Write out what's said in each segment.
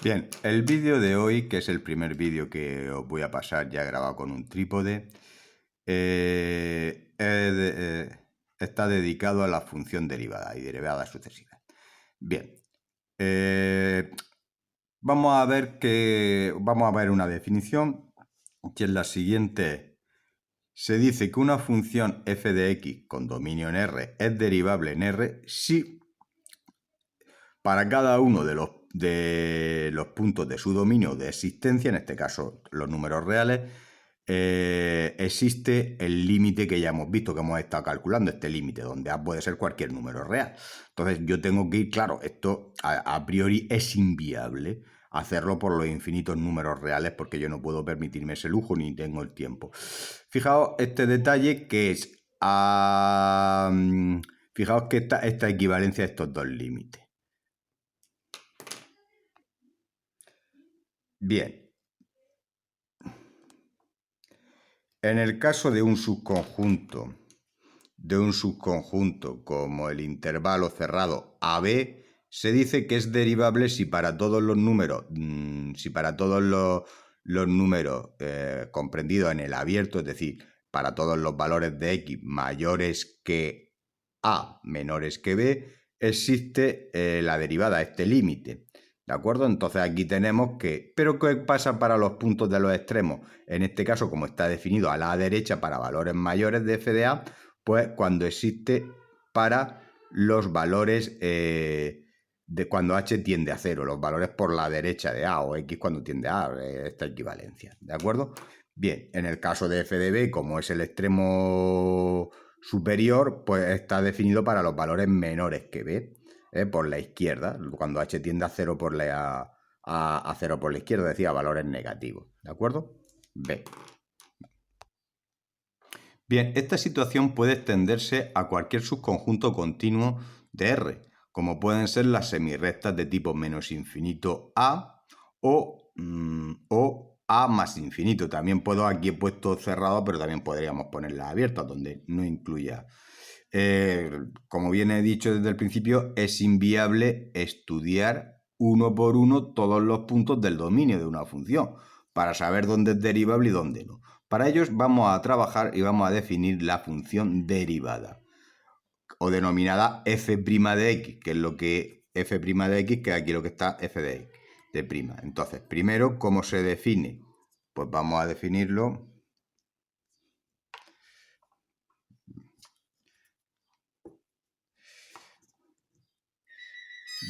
Bien, el vídeo de hoy, que es el primer vídeo que os voy a pasar ya grabado con un trípode, está dedicado a la función derivada y derivada sucesiva. Bien, vamos a ver una definición, que es la siguiente. Se dice que una función f de x con dominio en R es derivable en R si para cada uno de los puntos de su dominio de existencia, en este caso los números reales, existe el límite que ya hemos visto, que hemos estado calculando, este límite, donde A puede ser cualquier número real. Entonces yo tengo que ir, claro, esto a priori es inviable hacerlo por los infinitos números reales, porque yo no puedo permitirme ese lujo ni tengo el tiempo. Fijaos este detalle que es... fijaos que esta equivalencia de estos dos límites. Bien, en el caso de un subconjunto como el intervalo cerrado AB, se dice que es derivable si para todos los números, comprendidos en el abierto, es decir, para todos los valores de x mayores que A menores que B, existe la derivada, este límite. ¿De acuerdo? Entonces aquí tenemos que... ¿Pero qué pasa para los puntos de los extremos? En este caso, como está definido a la derecha para valores mayores de f de A, pues cuando existe para los valores de cuando h tiende a 0, los valores por la derecha de A, o x cuando tiende a A, esta equivalencia. ¿De acuerdo? Bien, en el caso de f de B, como es el extremo superior, pues está definido para los valores menores que B, por la izquierda, cuando h tiende a 0 por a 0 por la izquierda, decía valores negativos. ¿De acuerdo? B. Bien, esta situación puede extenderse a cualquier subconjunto continuo de R, como pueden ser las semirrectas de tipo menos infinito A o A más infinito. También puedo, aquí he puesto cerrado, pero también podríamos ponerlas abiertas, donde no incluya. Como bien he dicho desde el principio, es inviable estudiar uno por uno todos los puntos del dominio de una función, para saber dónde es derivable y dónde no. Para ellos vamos a trabajar y vamos a definir la función derivada, o denominada f' de x, que es lo que f' de x, que es aquí lo que está f de x, de prima. Entonces, primero, ¿cómo se define? Pues vamos a definirlo.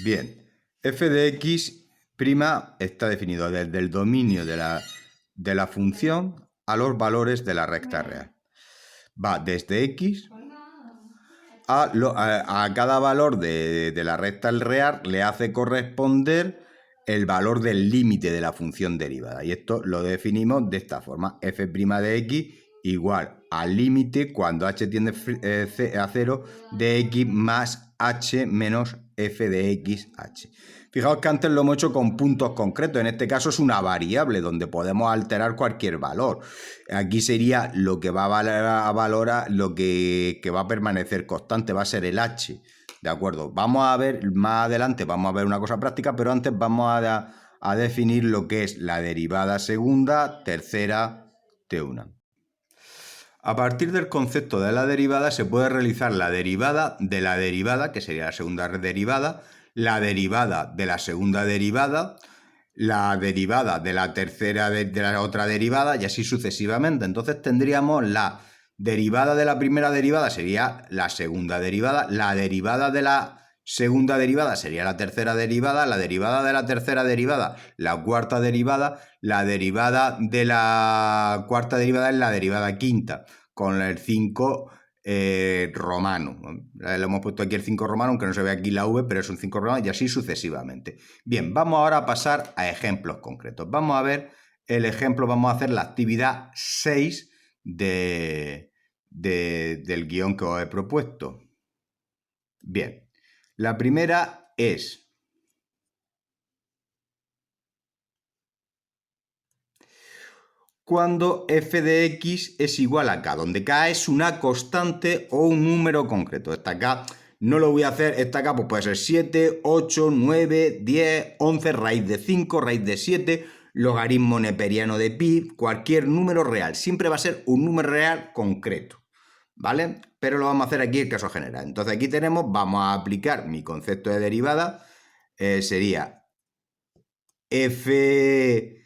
Bien, f de x' está definido desde el dominio de la función a los valores de la recta real. Va desde x a cada valor de la recta real le hace corresponder el valor del límite de la función derivada. Y esto lo definimos de esta forma. F' de x igual al límite cuando h tiende a 0 de x más h menos f de x h. Fijaos que antes lo hemos hecho con puntos concretos. En este caso es una variable donde podemos alterar cualquier valor. Aquí sería lo que va a valorar, lo que va a permanecer constante, va a ser el h. ¿De acuerdo? Vamos a ver más adelante, vamos a ver una cosa práctica, pero antes vamos a definir lo que es la derivada segunda, tercera de una. A partir del concepto de la derivada se puede realizar la derivada de la derivada, que sería la segunda derivada, la derivada de la segunda derivada, la derivada de la tercera de la otra derivada y así sucesivamente. Entonces tendríamos la derivada de la primera derivada sería la segunda derivada, la derivada de la segunda derivada sería la tercera derivada, la derivada de la tercera derivada, la cuarta derivada, la derivada de la cuarta derivada es la derivada quinta, con el 5 romano. Le hemos puesto aquí el 5 romano, aunque no se ve aquí la V, pero es un 5 romano y así sucesivamente. Bien, vamos ahora a pasar a ejemplos concretos. Vamos a ver el ejemplo, vamos a hacer la actividad 6 del guión que os he propuesto. Bien, la primera es... cuando f de x es igual a k, donde k es una constante o un número concreto. Esta k no lo voy a hacer, esta acá pues puede ser 7, 8, 9, 10, 11, raíz de 5, raíz de 7, logaritmo neperiano de pi, cualquier número real. Siempre va a ser un número real concreto, ¿vale? Pero lo vamos a hacer aquí el caso general. Entonces aquí tenemos, vamos a aplicar mi concepto de derivada, sería f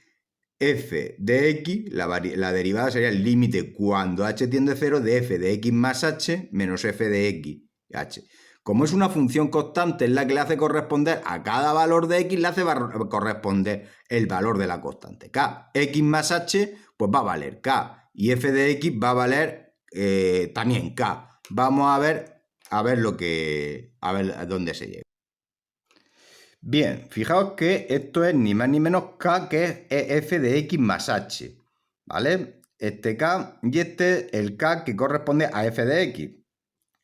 de x, la derivada sería el límite cuando h tiende a 0 de f de x más h menos f de x h. Como es una función constante, es la que le hace corresponder a cada valor de x, le hace corresponder el valor de la constante. K, x más h, pues va a valer k. Y f de x va a valer también k. Vamos a ver a ver a dónde se llega. Bien, fijaos que esto es ni más ni menos k, que es f de x más h, ¿vale? Este k y este el k que corresponde a f de x.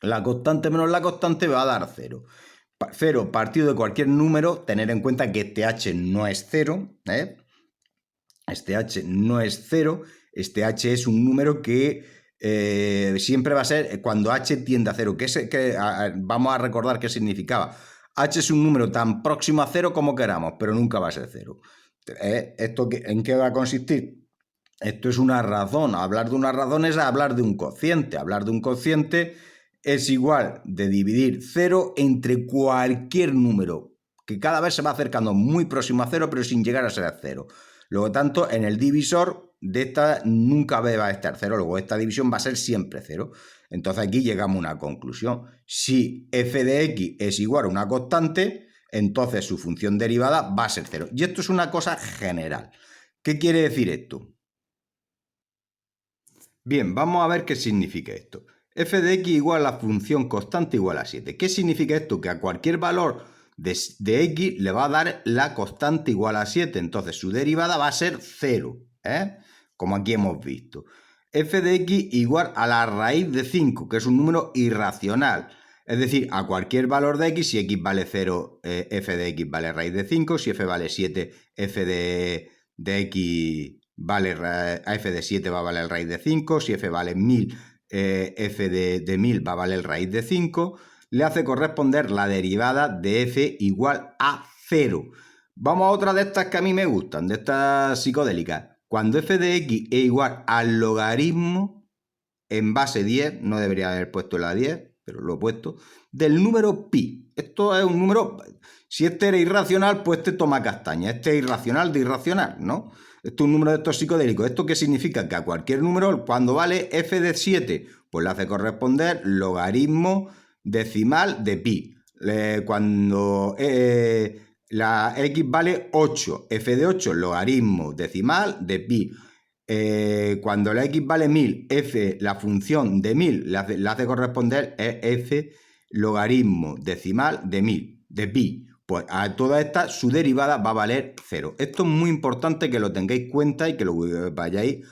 La constante menos la constante va a dar 0. 0 partido de cualquier número, tener en cuenta que este h no es 0, ¿eh? Este h no es 0, este h es un número que siempre va a ser cuando h tiende a 0. Vamos a recordar qué significaba. H es un número tan próximo a 0 como queramos, pero nunca va a ser 0. ¿En qué va a consistir? Esto es una razón. Hablar de una razón es hablar de un cociente. Hablar de un cociente es igual de dividir 0 entre cualquier número, que cada vez se va acercando muy próximo a 0, pero sin llegar a ser 0. Luego, tanto, en el divisor de esta nunca va a estar 0. Luego, esta división va a ser siempre 0. Entonces, aquí llegamos a una conclusión. Si f de x es igual a una constante, entonces su función derivada va a ser 0. Y esto es una cosa general. ¿Qué quiere decir esto? Bien, vamos a ver qué significa esto. F de x igual a la función constante igual a 7. ¿Qué significa esto? Que a cualquier valor de x le va a dar la constante igual a 7. Entonces su derivada va a ser 0, como aquí hemos visto. F de x igual a la raíz de 5, que es un número irracional. Es decir, a cualquier valor de x, si x vale 0, f de x vale raíz de 5. Si f vale 7, f de x vale a f de 7 va a valer raíz de 5. Si f vale 1000, f de 1000 va a valer raíz de 5. Le hace corresponder la derivada de f igual a 0. Vamos a otra de estas que a mí me gustan, de estas psicodélicas. Cuando f de x es igual al logaritmo en base 10, no debería haber puesto la 10, pero lo he puesto, del número pi. Esto es un número, si este era irracional, pues este toma castaña. Este es irracional de irracional, ¿no? Esto es un número de estos psicodélicos. ¿Esto qué significa? Que a cualquier número, cuando vale f de 7, pues le hace corresponder logaritmo decimal de pi. Cuando la x vale 8, f de 8, logaritmo decimal de pi. Cuando la x vale 1000, f, la función de 1000, le hace corresponder es f logaritmo decimal de 1000, de pi. Pues a toda esta su derivada va a valer 0. Esto es muy importante que lo tengáis cuenta y que lo vayáis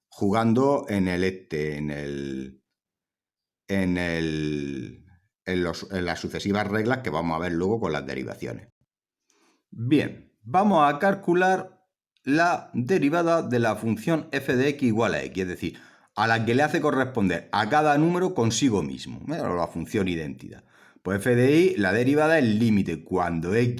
jugando en las sucesivas reglas que vamos a ver luego con las derivaciones. Bien, vamos a calcular la derivada de la función f de x igual a x, es decir, a la que le hace corresponder a cada número consigo mismo, la función identidad. Pues f de y, la derivada es el límite cuando de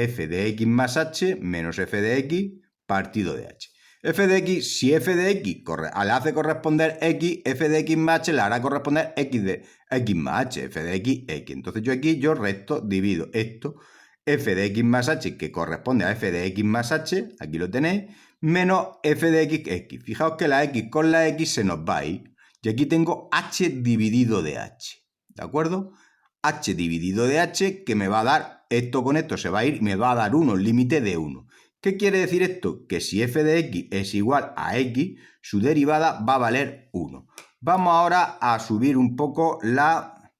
f de x más h menos f de x partido de h. F de x, si f de x le hace corresponder x, f de x más h le hará corresponder x de x más h, f de x, x. Entonces yo resto, divido esto, f de x más h, que corresponde a f de x más h, aquí lo tenéis, menos f de x, x. Fijaos que la x con la x se nos va a ir. Y aquí tengo h dividido de h, ¿de acuerdo? H dividido de h, que me va a dar, esto con esto se va a ir, y me va a dar 1, límite de 1. ¿Qué quiere decir esto? Que si f de x es igual a x, su derivada va a valer 1. Vamos ahora a subir un poco la...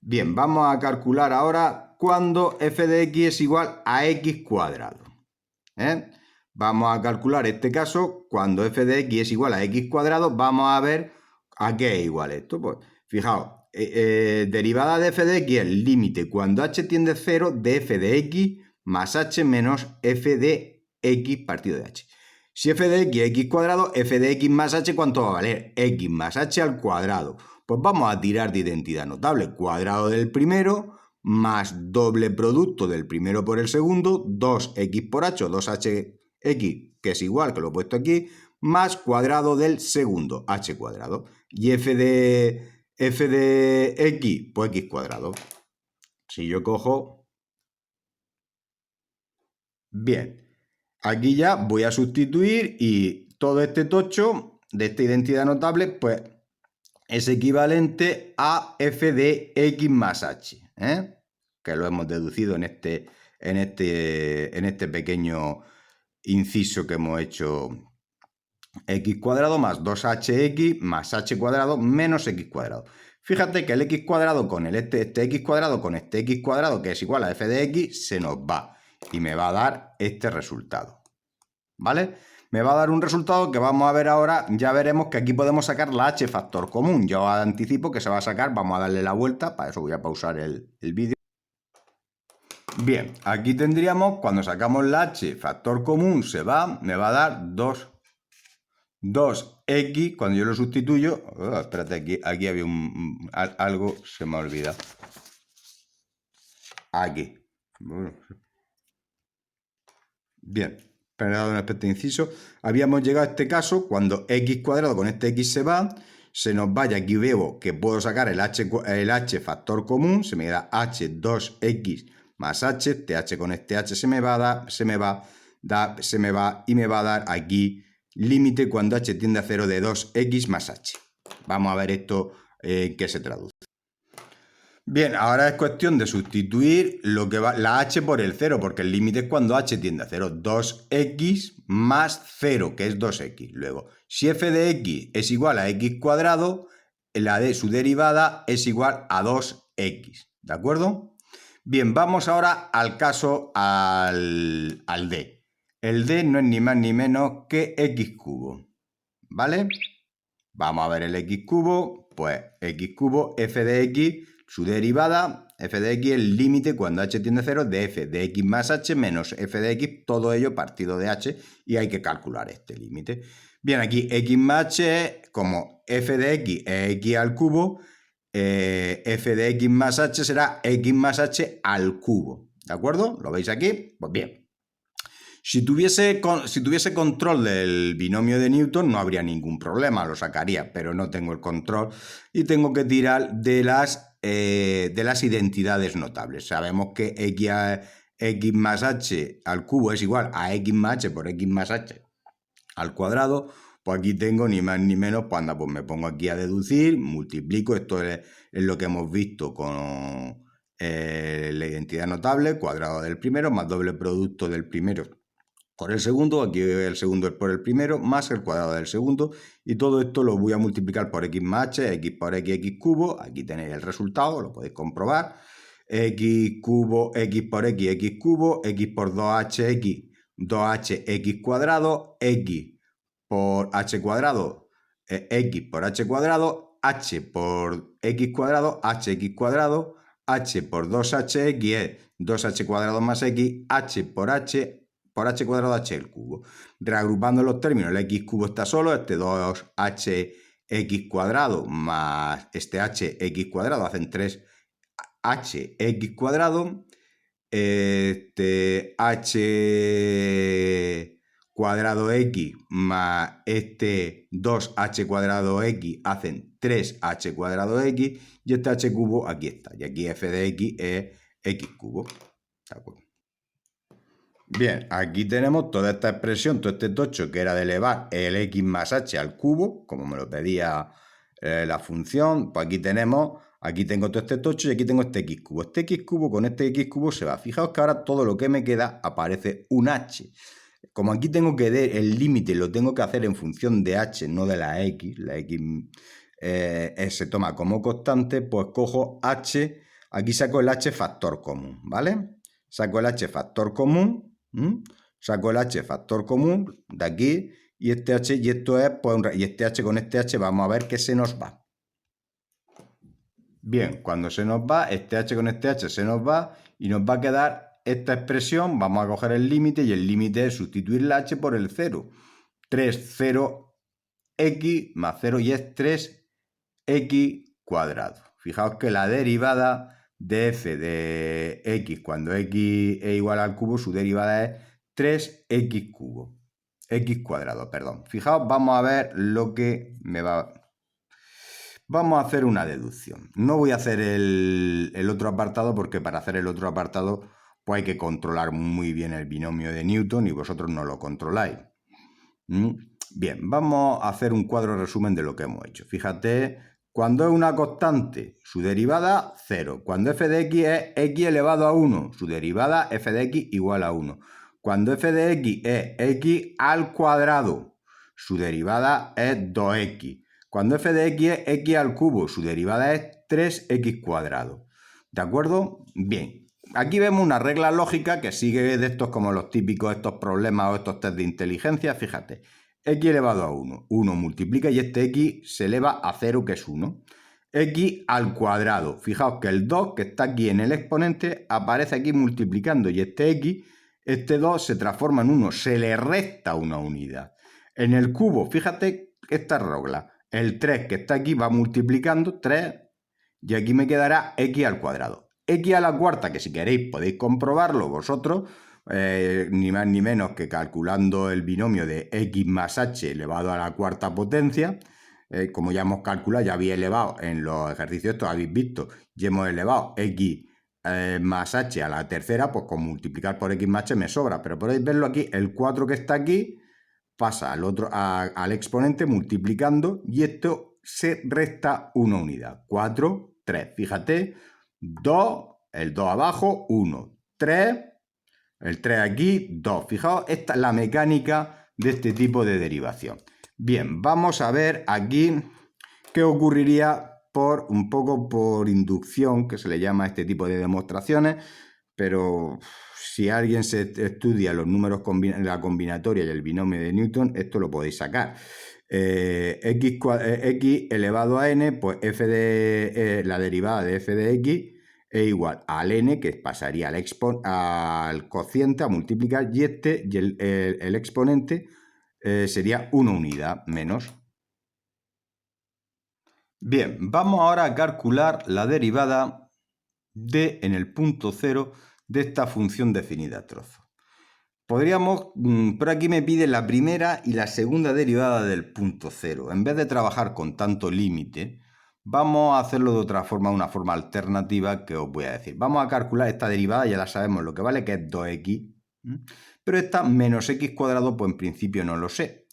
Bien, vamos a calcular ahora cuando f de x es igual a x cuadrado. Vamos a calcular este caso, cuando f de x es igual a x cuadrado, vamos a ver a qué es igual esto. Pues fijaos, derivada de f de x es el límite cuando h tiende a 0 de f de x más h menos f de x partido de h. Si f de x es x cuadrado, f de x más h, ¿cuánto va a valer? X más h al cuadrado. Pues vamos a tirar de identidad notable. Cuadrado del primero más doble producto del primero por el segundo, 2x por h o 2hx, que es igual, que lo he puesto aquí, más cuadrado del segundo, h cuadrado. Y f de x, pues x cuadrado. Si yo cojo... Bien, aquí ya voy a sustituir y todo este tocho de esta identidad notable, pues es equivalente a f de x más h, que lo hemos deducido en este pequeño inciso que hemos hecho. X cuadrado más 2hx más h cuadrado menos x cuadrado. Fíjate que el x cuadrado con este x cuadrado con este x cuadrado, que es igual a f de x, se nos va y me va a dar este resultado, ¿vale? Me va a dar un resultado que vamos a ver ahora. Ya veremos que aquí podemos sacar la h factor común. Yo anticipo que se va a sacar, vamos a darle la vuelta, para eso voy a pausar el vídeo. Bien, aquí tendríamos, cuando sacamos la h factor común, me va a dar 2x, cuando yo lo sustituyo, espérate, aquí había algo, se me ha olvidado. Aquí. Bien, perdón, un aspecto inciso. Habíamos llegado a este caso cuando x cuadrado con este x se nos vaya. Aquí veo que puedo sacar el h factor común, se me da h 2x más h, este h con este h se me va y me va a dar aquí límite cuando h tiende a 0 de 2x más h. Vamos a ver esto qué se traduce. Bien, ahora es cuestión de sustituir la h por el 0, porque el límite es cuando h tiende a 0. 2x más 0, que es 2x. Luego, si f de x es igual a x cuadrado, la de su derivada es igual a 2x. ¿De acuerdo? Bien, vamos ahora al caso al d. El d no es ni más ni menos que x cubo, ¿vale? Vamos a ver el x cubo, pues x cubo, f de x, su derivada, f de x, el límite cuando h tiende a 0 de f de x más h menos f de x, todo ello partido de h, y hay que calcular este límite. Bien, aquí x más h, como f de x es x al cubo, f de x más h será x más h al cubo, ¿de acuerdo? ¿Lo veis aquí? Pues bien. Si tuviese control del binomio de Newton no habría ningún problema, lo sacaría, pero no tengo el control y tengo que tirar de las identidades notables. Sabemos que x más h al cubo es igual a x más h por x más h al cuadrado. Pues aquí tengo ni más ni menos, pues anda, pues me pongo aquí a deducir, multiplico, esto es lo que hemos visto con la identidad notable, cuadrado del primero más doble producto del primero por el segundo, aquí el segundo es por el primero, más el cuadrado del segundo, y todo esto lo voy a multiplicar por x más h, x por x cubo, aquí tenéis el resultado, lo podéis comprobar, x cubo, x por x cubo, x por 2hx, 2hx cuadrado, x por h cuadrado, x por h cuadrado, h por x cuadrado, hx cuadrado, h por 2hx es 2h cuadrado más x, h por h cuadrado h al cubo. Reagrupando los términos, el x cubo está solo, este 2hx cuadrado más este hx cuadrado hacen 3hx cuadrado, este h cuadrado x más este 2h cuadrado x hacen 3h cuadrado x y este h cubo aquí está. Y aquí f de x es x cubo. ¿De acuerdo? Bien, aquí tenemos toda esta expresión, todo este tocho que era de elevar el x más h al cubo, como me lo pedía la función. Pues aquí tengo todo este tocho y aquí tengo este x cubo. Este x cubo con este x cubo se va. Fijaos que ahora todo lo que me queda aparece un h. Como aquí tengo que el límite lo tengo que hacer en función de h, no de la x se toma como constante, pues cojo h, aquí saco el h factor común, ¿vale? Saco el h factor común, saco el h factor común de aquí y este h, y esto es, pues, y este h con este h vamos a ver que se nos va. Bien, cuando se nos va, este h con este h se nos va y nos va a quedar esta expresión. Vamos a coger el límite y el límite es sustituir la h por el 0. 3, 0, x más 0 y es 3x cuadrado. Fijaos que la derivada de f de x cuando x es igual al cubo, su derivada es 3x cubo. X cuadrado, perdón. Fijaos, vamos a ver lo que me va... Vamos a hacer una deducción. No voy a hacer el otro apartado porque para hacer el otro apartado pues hay que controlar muy bien el binomio de Newton y vosotros no lo controláis. Bien, vamos a hacer un cuadro resumen de lo que hemos hecho. Fíjate, cuando es una constante, su derivada 0. Cuando f de x es x elevado a 1, su derivada f de x igual a 1. Cuando f de x es x al cuadrado, su derivada es 2x. Cuando f de x es x al cubo, su derivada es 3x cuadrado. ¿De acuerdo? Bien. Aquí vemos una regla lógica que sigue de estos como los típicos estos problemas o estos test de inteligencia. Fíjate, x elevado a 1. 1 multiplica y este x se eleva a 0, que es 1. X al cuadrado. Fijaos que el 2 que está aquí en el exponente aparece aquí multiplicando y este x, este 2 se transforma en 1. Se le resta una unidad. En el cubo, fíjate esta regla. El 3 que está aquí va multiplicando 3 y aquí me quedará x al cuadrado. X a la cuarta, que si queréis podéis comprobarlo vosotros, ni más ni menos que calculando el binomio de x más h elevado a la cuarta potencia. Como ya hemos calculado, ya había elevado en los ejercicios estos, habéis visto, y hemos elevado x más h a la tercera, pues con multiplicar por x más h me sobra, pero podéis verlo aquí, el 4 que está aquí pasa al exponente multiplicando y esto se resta una unidad. 4, 3. Fíjate, 2, el 2 abajo, 1, 3, el 3 aquí, 2. Fijaos, esta es la mecánica de este tipo de derivación. Bien, vamos a ver aquí qué ocurriría un poco por inducción, que se le llama a este tipo de demostraciones, pero si alguien se estudia los números, la combinatoria y el binomio de Newton, esto lo podéis sacar. X elevado a n, pues f de la derivada de f de x es igual al n, que pasaría al cociente a multiplicar, y el exponente sería una unidad menos. Bien, vamos ahora a calcular la derivada en el punto 0 de esta función definida a trozo. Podríamos, por aquí me pide la primera y la segunda derivada del punto 0. En vez de trabajar con tanto límite, vamos a hacerlo de otra forma, una forma alternativa que os voy a decir. Vamos a calcular esta derivada, ya la sabemos lo que vale, que es 2x. Pero esta menos x cuadrado, pues en principio no lo sé.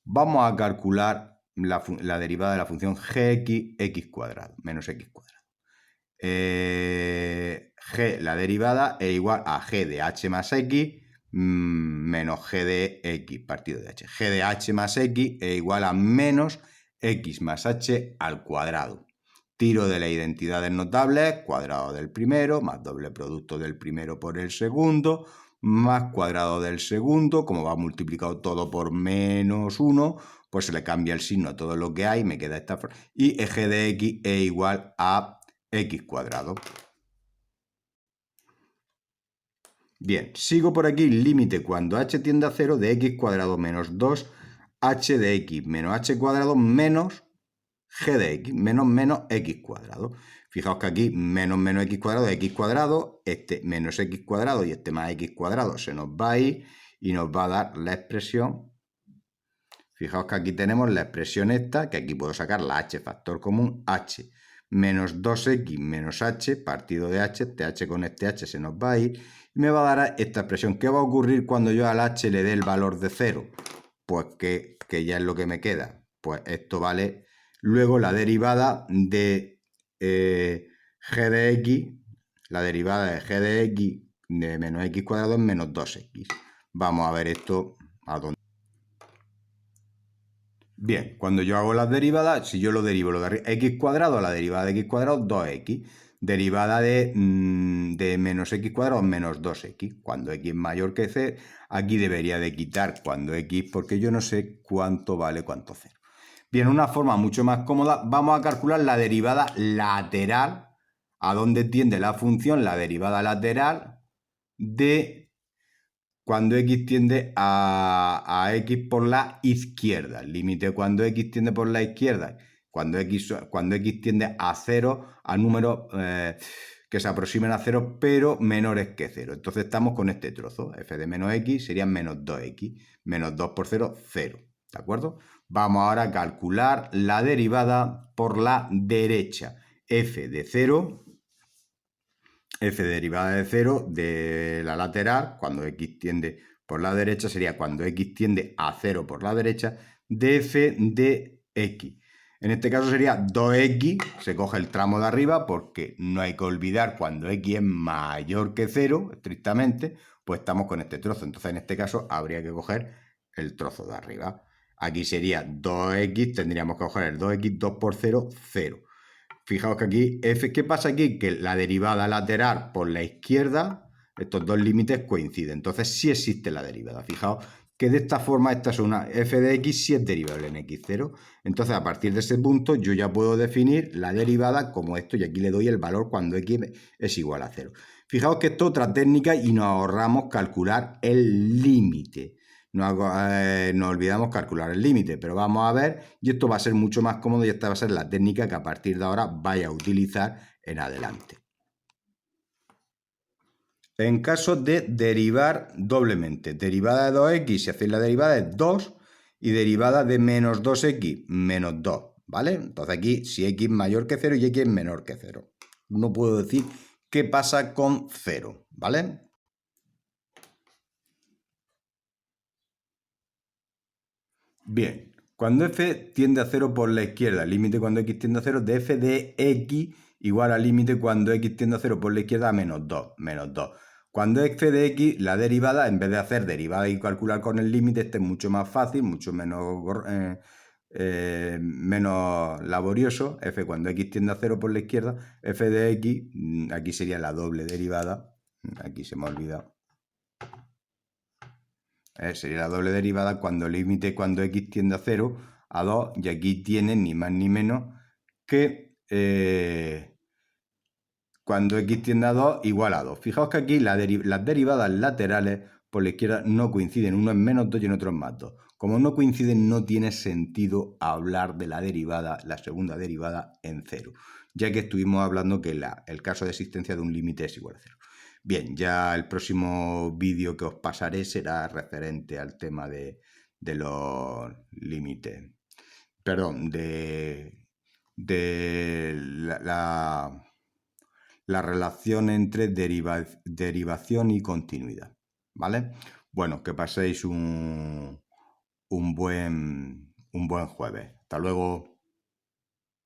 Vamos a calcular la derivada de la función gx x cuadrado, menos x cuadrado. G, la derivada, es igual a g de h más x menos g de x partido de h. G de h más x es igual a menos x más h al cuadrado. Tiro de las identidades notables, cuadrado del primero, más doble producto del primero por el segundo, más cuadrado del segundo, como va multiplicado todo por menos 1, pues se le cambia el signo a todo lo que hay, me queda esta forma. Y g de x es igual a x cuadrado. Bien, sigo por aquí, límite cuando h tiende a 0 de x cuadrado menos 2h de x menos h cuadrado menos g de x, menos x cuadrado. Fijaos que aquí menos x cuadrado es x cuadrado, este menos x cuadrado y este más x cuadrado se nos va a ir y nos va a dar la expresión. Fijaos que aquí tenemos la expresión esta, que aquí puedo sacar la h factor común, h menos 2x menos h partido de h, este h con este h se nos va a ir y me va a dar esta expresión. ¿Qué va a ocurrir cuando yo al h le dé el valor de 0? Pues que ya es lo que me queda. Pues esto vale. Luego la derivada de g de x, la derivada de g de x de menos x cuadrado es menos 2x. Vamos a ver esto a dónde. Bien, cuando yo hago las derivadas, si yo lo derivo lo de x cuadrado a la derivada de x cuadrado, 2x. Derivada de menos x cuadrado, menos 2x. Cuando x es mayor que c, aquí debería de quitar cuando x, porque yo no sé cuánto vale cuánto 0. Bien, una forma mucho más cómoda, vamos a calcular la derivada lateral. ¿A dónde tiende la función? La derivada lateral de cuando x tiende a x por la izquierda. El límite cuando x tiende por la izquierda, cuando x tiende a 0, a números que se aproximen a 0, pero menores que 0. Entonces estamos con este trozo. F de menos x sería menos 2x. Menos 2 por 0, 0. ¿De acuerdo? Vamos ahora a calcular la derivada por la derecha. F de 0... F derivada de 0 de la lateral, cuando x tiende por la derecha, sería cuando x tiende a 0 por la derecha, de f de x. En este caso sería 2x, se coge el tramo de arriba porque no hay que olvidar cuando x es mayor que 0, estrictamente, pues estamos con este trozo. Entonces en este caso habría que coger el trozo de arriba. Aquí sería 2x, tendríamos que coger el 2x, 2 por 0, 0. Fijaos que aquí, F, ¿qué pasa aquí? Que la derivada lateral por la izquierda, estos dos límites coinciden. Entonces sí existe la derivada. Fijaos que de esta forma esta es una f de x si es derivable en x0. Entonces a partir de ese punto yo ya puedo definir la derivada como esto y aquí le doy el valor cuando x es igual a 0. Fijaos que esto es otra técnica y nos ahorramos calcular el límite. Nos olvidamos calcular el límite, pero vamos a ver, y esto va a ser mucho más cómodo y esta va a ser la técnica que a partir de ahora vaya a utilizar en adelante. En caso de derivar doblemente, derivada de 2x, si hacéis la derivada es 2 y derivada de menos 2x, menos 2, ¿vale? Entonces aquí si x es mayor que 0 y x es menor que 0. No puedo decir qué pasa con 0, ¿vale? Bien, cuando f tiende a 0 por la izquierda, límite cuando x tiende a 0 de f de x igual al límite cuando x tiende a 0 por la izquierda a menos 2, menos 2. Cuando f de x, la derivada, en vez de hacer derivada y calcular con el límite, este es mucho más fácil, mucho menos laborioso. F cuando x tiende a 0 por la izquierda, f de x, aquí sería la doble derivada, aquí se me ha olvidado. Sería la doble derivada cuando el límite cuando x tiende a 0 a 2 y aquí tiene ni más ni menos que cuando x tiende a 2 igual a 2. Fijaos que aquí las derivadas laterales por la izquierda no coinciden, uno es menos 2 y en otro es más 2. Como no coinciden no tiene sentido hablar de la derivada, la segunda derivada en 0, ya que estuvimos hablando que el caso de existencia de un límite es igual a 0. Bien, ya el próximo vídeo que os pasaré será referente al tema de los límites. Perdón, de la relación entre derivación y continuidad. ¿Vale? Bueno, que paséis un buen jueves. Hasta luego.